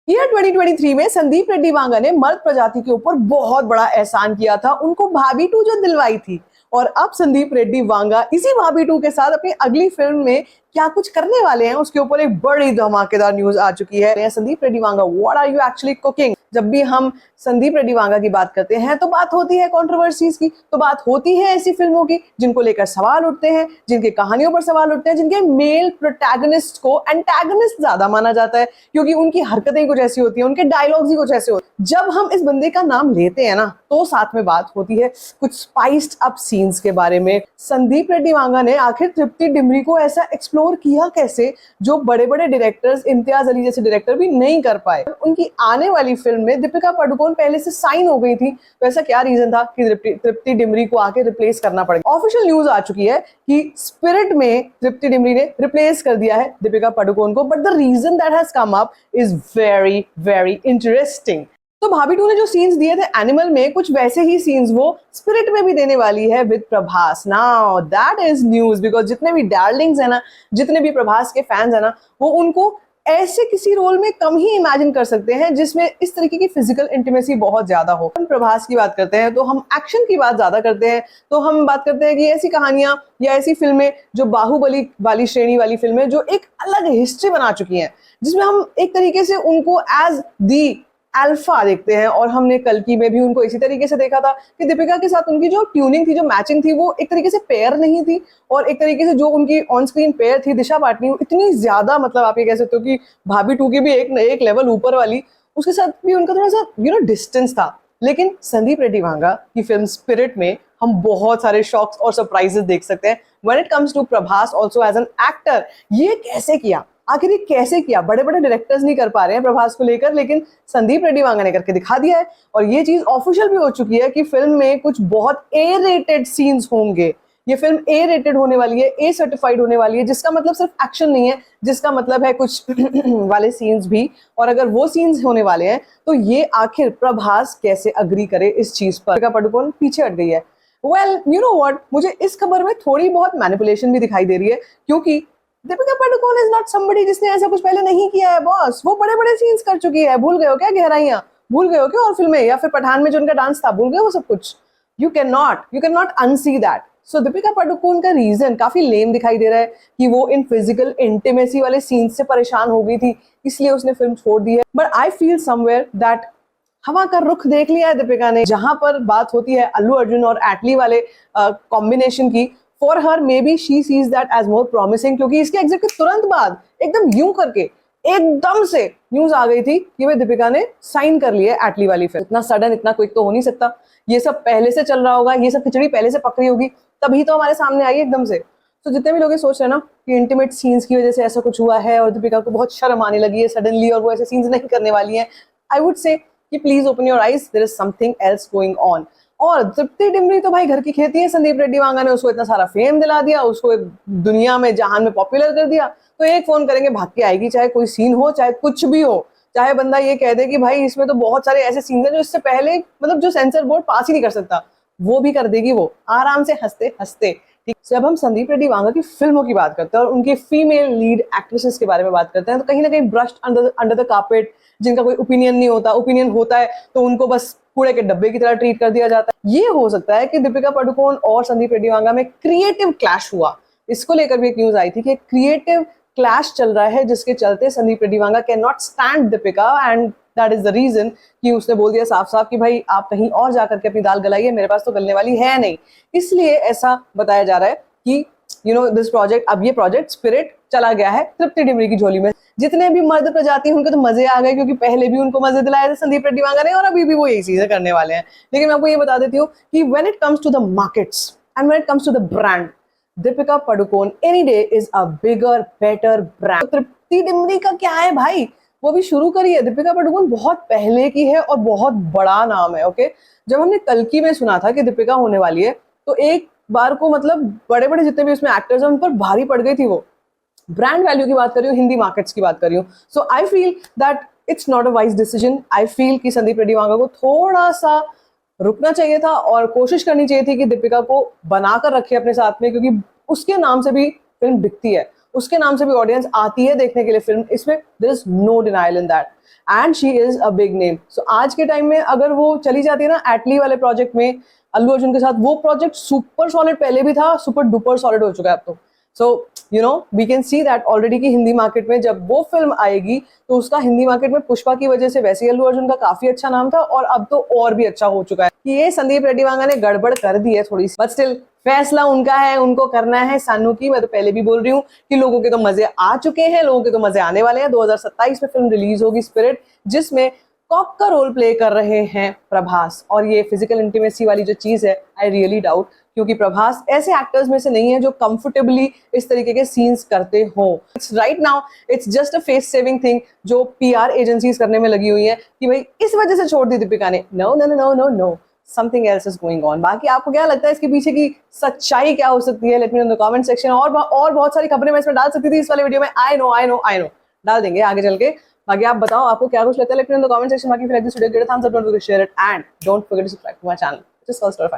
Year 2023 में संदीप रेड्डी वांगा ने मर्द प्रजाति के ऊपर बहुत बड़ा एहसान किया था, उनको भाभी 2 जो दिलवाई थी। और अब संदीप रेड्डी वांगा इसी भाभी 2 के साथ अपनी अगली फिल्म में क्या कुछ करने वाले हैं, उसके ऊपर एक बड़ी धमाकेदार न्यूज आ चुकी है। Sandeep Reddy Vanga, what are you actually cooking? जब भी हम संदीप रेड्डी वांगा की बात करते हैं तो बात होती है कंट्रोवर्सीज की, तो बात होती है ऐसी फिल्मों की जिनको लेकर सवाल उठते हैं, जिनके कहानियों पर सवाल उठते हैं, जिनके मेल प्रोटैगनिस्ट को एंटैगनिस्ट ज्यादा माना जाता है क्योंकि उनकी हरकतें कुछ ऐसी होती हैं, उनके डायलॉग्स ही कुछ ऐसे होते हैं। जब हम इस बंदे का नाम लेते हैं ना तो साथ में बात होती है कुछ स्पाइस्ड अप सीन्स के बारे में। संदीप रेड्डी वांगा ने आखिर तृप्ति डिमरी को ऐसा एक्सप्लोर किया कैसे जो बड़े बड़े डायरेक्टर्स, इम्तियाज अली जैसे डायरेक्टर भी नहीं कर पाए। उनकी आने वाली फिल्म में दीपिका पादुकोण पहले से साइन हो गई थी, तो ऐसा क्या रीजन था कि तृप्ति डिमरी को आके रिप्लेस करना पड़ेगा? ऑफिशियल न्यूज आ चुकी है कि स्पिरिट में तृप्ति डिमरी ने रिप्लेस कर दिया है दीपिका पादुकोण को, but the reason that has come up is very very interesting. तो भाभी 2 ने जो सीन्स दिए थे एनिमल में, कुछ वैसे ही सीन्स वो स्पिरिट में भी देने वाली है with Prabhas. Now that is news, because जितने भी डार्लिंग्स है ना, जितने भी प्रभास के फैंस है ना, वो उनको ऐसे किसी रोल में कम ही इमेजिन कर सकते हैं जिसमें इस तरीके की फिजिकल इंटीमेसी बहुत ज्यादा हो। हम प्रभास की बात करते हैं तो हम एक्शन की बात ज्यादा करते हैं, तो हम बात करते हैं कि ऐसी कहानियां या ऐसी फिल्में जो बाहुबली वाली श्रेणी वाली फिल्में जो एक अलग हिस्ट्री बना चुकी हैं, जिसमें हम एक तरीके से उनको एज दी अल्फा देखते हैं। और हमने कल्कि में भी उनको इसी तरीके से देखा था कि दीपिका के साथ उनकी जो ट्यूनिंग थी, जो मैचिंग थी, वो एक तरीके से पेयर नहीं थी, और एक तरीके से जो उनकी ऑन स्क्रीन पेयर थी दिशा पाटनी, इतनी ज्यादा, मतलब आप ये कह सकते हो कि भाभी 2 की भी एक लेवल ऊपर वाली, उसके साथ भी उनका थोड़ा सा डिस्टेंस था। लेकिन संदीप रेड्डी वांगा की फिल्म स्पिरिट में हम बहुत सारे शॉक्स और सरप्राइजेस देख सकते हैं when it comes to Prabhas also as an actor. ये कैसे किया, आखिर ये कैसे किया? बड़े बड़े डायरेक्टर्स नहीं कर पा रहे हैं प्रभास को लेकर, लेकिन संदीप रेड्डी वांगा ने करके दिखा दिया है। और ये चीज ऑफिशियल भी हो चुकी है कि फिल्म में कुछ बहुत ए रेटेड सीन्स होंगे। ये फिल्म ए रेटेड होने वाली है, ए सर्टिफाइड होने वाली है, जिसका मतलब सिर्फ एक्शन नहीं है, जिसका मतलब है कुछ वाले सीन्स भी। और अगर वो सीन्स होने वाले हैं तो ये आखिर प्रभास कैसे अग्री करे इस चीज पर? दीपिका पादुकोण पीछे हट गई है। वेल, यू नो व्हाट, मुझे इस खबर में थोड़ी बहुत मैनिपुलेशन भी दिखाई दे रही है, क्योंकि Deepika Padukone is not somebody जिसने ऐसा कुछ पहले नहीं किया है बॉस। वो बड़े बड़े सीन्स कर चुकी है, भूल गए हो क्या गहराइयां? भूल गए हो क्या और फिल्में, या फिर पठान में जो उनका डांस था, भूल गए वो सब कुछ? You can not unsee that. So Deepika Padukone का रीजन काफी लेम दिखाई दे रहा है कि वो इन फिजिकल इंटीमेसी वाले सीन्स से परेशान हो गई थी, इसलिए उसने फिल्म छोड़ दी है। But I feel somewhere that हवा का रुख देख लिया है दीपिका ने। जहां पर बात होती है अल्लू अर्जुन और एटली वाले कॉम्बिनेशन की, for her may be she sees that as more promising, क्योंकि इसके एग्जिट के तुरंत बाद एकदम यूं करके एकदम से न्यूज आ गई थी कि वे दीपिका ने साइन कर लिया है एटली वाली फिल्म। इतना सडन, इतना क्विक तो हो नहीं सकता। ये सब पहले से चल रहा होगा, ये सब खिचड़ी पहले से पकड़ी होगी, तभी तो हमारे सामने आई एकदम से। तो जितने भी लोग ये सोच रहे हैं ना कि इंटीमेट सीन्स की वजह से ऐसा कुछ हुआ है और दीपिका को बहुत शर्म आने लगी है सडनली और वो ऐसे सीन्स नहीं करने वाली है, आई वुड से कि please open your eyes, there is something else going on. और तृप्ति डिमरी तो भाई घर की खेती है, संदीप रेड्डी वांगा ने उसको इतना सारा फेम दिला दिया, उसको दुनिया में, जहान में पॉपुलर कर दिया, तो एक फोन करेंगे भाग के आएगी, चाहे कोई सीन हो, चाहे कुछ भी हो। चाहे बंदा ये कह दे कि भाई इसमें तो बहुत सारे ऐसे सीन है जो इससे पहले, मतलब जो सेंसर बोर्ड पास ही नहीं कर सकता, वो भी कर देगी, वो आराम से हंसते हंसते। ठीक, जब हम संदीप रेड्डी वांगा की फिल्मों की बात करते हैं और उनके फीमेल लीड एक्ट्रेसेस के बारे में बात करते हैं, तो कहीं ना कहीं ब्रश्ड अंडर द कार्पेट, जिनका कोई ओपिनियन नहीं होता, ओपिनियन होता है तो उनको बस कूड़े के डब्बे की तरह ट्रीट कर दिया जाता है। ये हो सकता है कि दीपिका पादुकोण और संदीप रेड्डी वांगा में क्रिएटिव क्लैश हुआ। इसको लेकर भी एक न्यूज आई थी कि क्रिएटिव क्लैश चल रहा है, जिसके चलते Sandeep Reddy Vanga can not stand Deepika, and that is the reason कि उसने बोल दिया साफ साफ कि भाई आप कहीं और जाकर के अपनी दाल गलाइए, मेरे पास तो गलने वाली है नहीं। इसलिए ऐसा बताया जा रहा है कि दिस प्रोजेक्ट, अब ये प्रोजेक्ट स्पिरिट चला गया है तृप्ति डिमरी की झोली में। जितने भी मर्द प्रजाति हैं उनके तो मजे आ गए, क्योंकि पहले भी उनको मजे दिलाए थे संदीप रेड्डी वांगा ने और अभी भी वो यही चीजें करने वाले हैं। लेकिन मैं आपको ये बता देती हूँ कि when it comes to the markets and when it comes to the brand, Deepika Padukone any day is a bigger better brand. तो तृप्ति डिमरी का क्या है भाई, वो भी शुरू करी है। दीपिका पादुकोण बहुत पहले की है और बहुत बड़ा नाम है। ओके, जब हमने कल्कि में सुना था कि दीपिका होने वाली है, तो एक बार को मतलब बड़े बड़े जितने भी उसमें एक्टर्स हैं उन पर भारी पड़ गई थी। वो ब्रांड वैल्यू की बात कर रही हूँ, हिंदी मार्केट्स की बात कर रही हूँ। So I feel that it's not a wise decision. I feel कि संदीप रेड्डी वांगा को थोड़ा सा रुकना चाहिए था और कोशिश करनी चाहिए थी कि दीपिका को बनाकर रखे अपने साथ में, क्योंकि उसके नाम से भी फिल्म बिकती है। उसके नाम से भी ऑडियंस आती है देखने के लिए फिल्म, इसमें there is no denial in that, and she is a big name. So आज के टाइम में अगर वो चली जाती है ना एटली वाले प्रोजेक्ट में अल्लू अर्जुन के साथ, वो प्रोजेक्ट सुपर सॉलिड पहले भी था, सुपर डुपर सॉलिड हो चुका है अब तो। So you know we can see that already की हिंदी मार्केट में जब वो फिल्म आएगी तो उसका हिंदी मार्केट में पुष्पा की वजह से वैसे ही अल्लू अर्जुन का काफी अच्छा नाम था, और अब तो और भी अच्छा हो चुका है। कि ये संदीप रेड्डी वांगा ने गड़बड़ कर दी है थोड़ी सी, बट स्टिल फैसला उनका है, उनको करना है। सानू की मैं तो पहले भी बोल रही हूँ कि लोगों के तो मजे आ चुके हैं, लोगों के तो मजे आने वाले हैं। 2027 में फिल्म रिलीज होगी स्पिरिट, जिसमें कॉप का रोल प्ले कर रहे हैं प्रभास, और ये फिजिकल इंटीमेसी वाली जो चीज है आई रियली डाउट, क्योंकि प्रभास ऐसे एक्टर्स में से नहीं है जो कंफर्टेबली इस तरीके के सीन्स करते हो। It's right now it's just a face saving thing जो पीआर एजेंसीज करने में लगी हुई है कि भाई इस वजह से छोड़ दी दीपिका ने। No no no no no no, something else is going on. बाकी आपको क्या लगता है इसके पीछे की सच्चाई क्या हो सकती है? Let me know in the comment section. और बहुत सारी खबरें मैं इसमें डाल सकती थी इस वाले वीडियो में, आई नो डाल देंगे आगे चल के। बाकी आप बताओ आपको क्या कुछ लगता है, let me know in the comment section. बाकी फिर this video give a thumbs up, don't forget to share it and don't forget to subscribe to my channel. Just